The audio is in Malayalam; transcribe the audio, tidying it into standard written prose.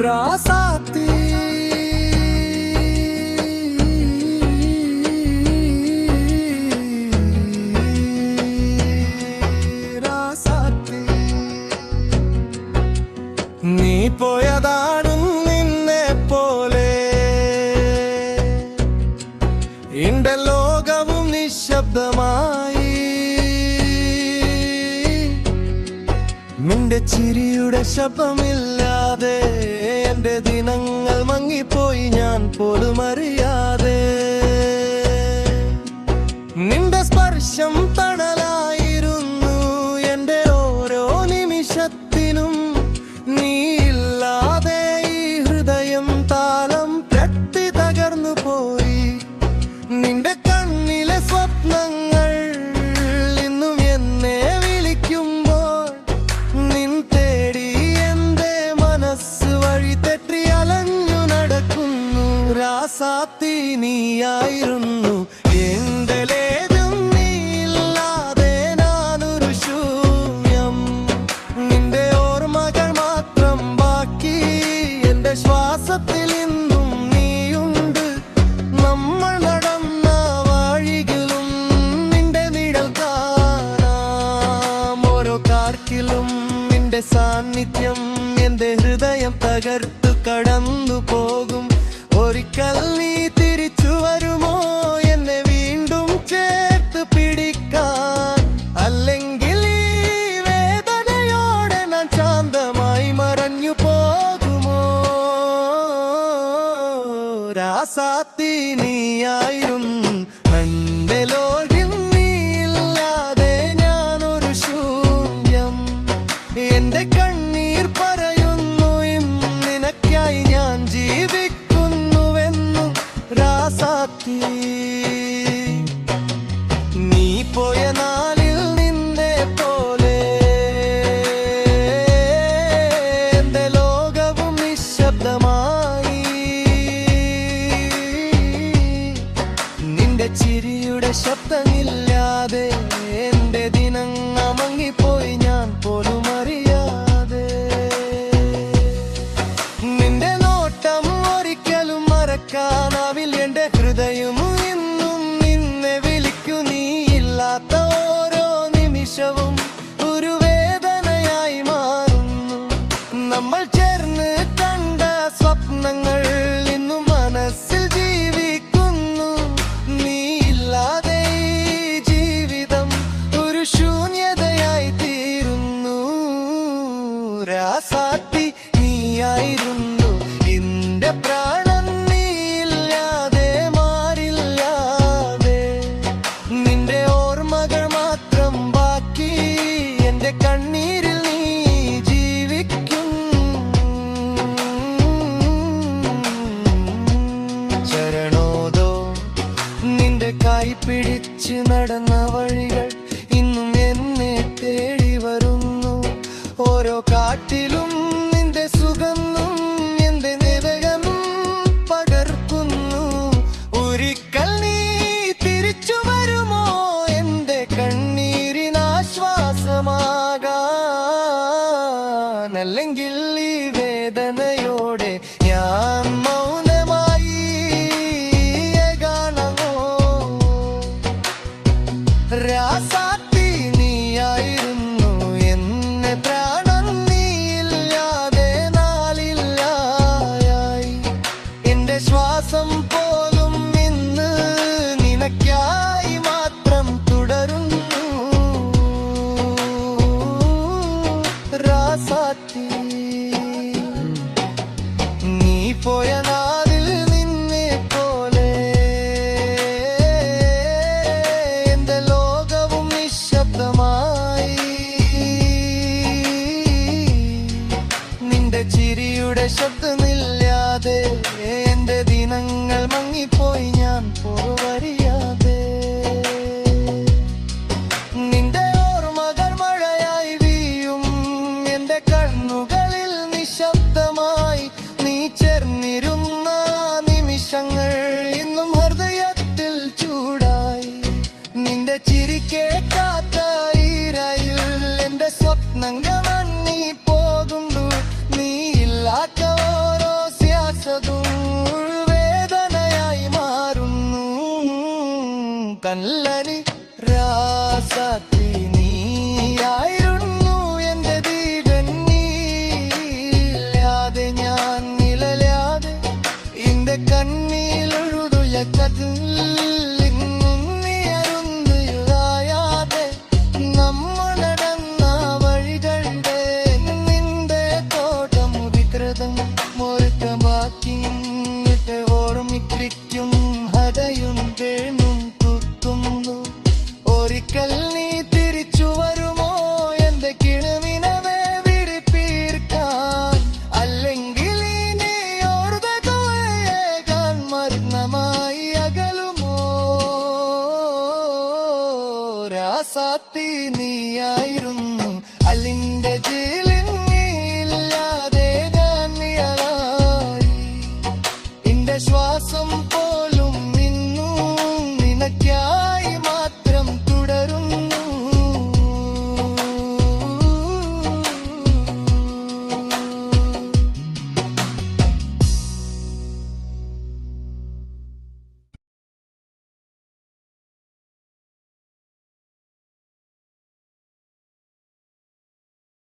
രാസാത്തി നീ പോയതാണും നിന്നെ പോലെ എന്റെ ലോകവും നിശബ്ദമായി. നിന്റെ ചിരിയുടെ ശബ്ദമില്ലാതെ എന്റെ ദിനങ്ങൾ മങ്ങിപ്പോയി, ഞാൻ പോലും അറിയാതെ. നിന്റെ സ്പർശം തണലായിരുന്നു എന്റെ ഓരോ നിമിഷത്തിനും. നീയില്ലാതെ ഈ ഹൃദയം താളം തട്ടി തകർന്നു പോയി. നിന്റെ കണ്ണിലെ സ്വപ്നങ്ങൾ ഇന്നും എന്നെ വിളിക്കുമ്പോൾ, നിൻ തേടി എന്റെ മനസ്സ് വഴി തെറ്റി അലഞ്ഞു നടക്കുന്നു. രാസാത്തി നീയായിരുന്നു എന്റെ ലേതും, നീയില്ലാതെ ഞാനൊരു ശൂന്യം. നിന്റെ ഓർമ്മകൾ മാത്രം ബാക്കി, എന്റെ ശ്വാസത്തിൽ ഇന്നും നീയുണ്ട്. നമ്മൾ നടന്ന വഴികളും നിന്റെ നിഴൽ കാണാം. ഓരോ കാർക്കിലും നിന്റെ സാന്നിധ്യം എന്റെ ഹൃദയം തകർത്തു കടന്നു പോകും. ഒരിക്കൽ നീ തിരിച്ചു വരുമോ എന്നെ വീണ്ടും ചേർത്ത് പിടിക്കാൻ? അല്ലെങ്കിൽ ഈ വേദനയോടെ ഞാൻ ശാന്തമായി മറഞ്ഞു പോകുമോ? രാസാത്തി നീയായിരുന്നു എന്റെ ലോകം, നീയില്ലാതെ ഞാനൊരു ശൂന്യം. എന്റെ കണ്ണീർ പറയുന്നു നിനക്കായി ഞാൻ ജീവിക്കുന്നുവെന്നു. രാസാത്തി നീ പോയ നാളിൽ നിന്നെ പോലെ എന്റെ ലോകവും നിശബ്ദമായി. നിന്റെ ചിരിയുടെ ശബ്ദമില്ലാതെ എന്റെ ദിനങ്ങൾ മങ്ങിപ്പോയി, ഞാൻ പോലും അറിയാതെ. നിന്റെ നോട്ടം ഒരിക്കലും മറക്കാനാവില്ല, എന്റെ ഹൃദയം ഇന്നും നിന്നെ വിളിക്കൂ. നീയില്ലാത്ത ഓരോ നിമിഷവും ഒരു വേദനയായി മാറുന്നു. നമ്മൾ ചേർന്ന് കണ്ട സ്വപ്നങ്ങൾ ഇന്നും മനസ്സിൽ ജീവിക്കുന്നു. നീയില്ലാതെ ഈ ജീവിതം ഒരു ശൂന്യതയായി തീരുന്നു. രാസാത്തി നീയായിരുന്നു എന്റെ പ്രാണൻ, നീയില്ലാതെ മാറില്ലാതെ. നിന്റെ ഓർമ്മകൾ മാത്രം ബാക്കി, എന്റെ കണ്ണീരിൽ നീ ജീവിക്കും. ചരണോദോ നിന്റെ കൈ പിടിച്ച് നടന്ന വഴികൾ ഇന്നും എന്നെ തേടി വരുന്നു. ഓരോ കാട്ടിലും നിന്റെ സുഗന്ധം എന്റെ നിരകം പകർക്കുന്നു. ഒരിക്കൽ നീ തിരിച്ചു വരുമോ എന്റെ കണ്ണീരിനാശ്വാസമാകാൻ? അല്ലെങ്കിൽ ഈ വേദനയോടെ ഞാൻ മൗനമായി കാണമോ? രാസാത്തി നീയായിരുന്നു എന്നെ പ്രാണൻ, നീയില്ലാതെ നാളില്ലായി. എന്റെ ശ്വാസം പോലും ഇന്ന് നിനക്കായി മാത്രം തുടരുന്നു. രാസാത്തി നീ പോയ നാളിൽ നിന്നെ പോലെ എന്റെ ലോകവും നിശബ്ദമായി. കല്ലനി രാസാത്തി നീയായിരുന്നു എന്റെ ദീപൻ നീയാതെ ഞാൻ നിഴലാതെ എന്റെ കണ്ണീലെഴുതുയ കഥലിന്നും നീ അരുന്നയാതെ നമ്മൾ നടന്ന വഴികളുടെ നിന്റെ തോട്ടം ഉദികൃതം മോർക്കമാക്കി ഓർമ്മിക്കും ഹൃദയം വേണും കുത്തുന്നു ഒരിക്കൽ നീ തിരിച്ചു വരുമോ എന്റെ കിണവിനവേ വിരിപ്പീർക്കാൻ അല്ലെങ്കിൽ നീ ഓർമ്മേകാൻ മരണമായി അകലുമോ രാസാത്തി നീയായിരുന്നു അല്ലിന്റെ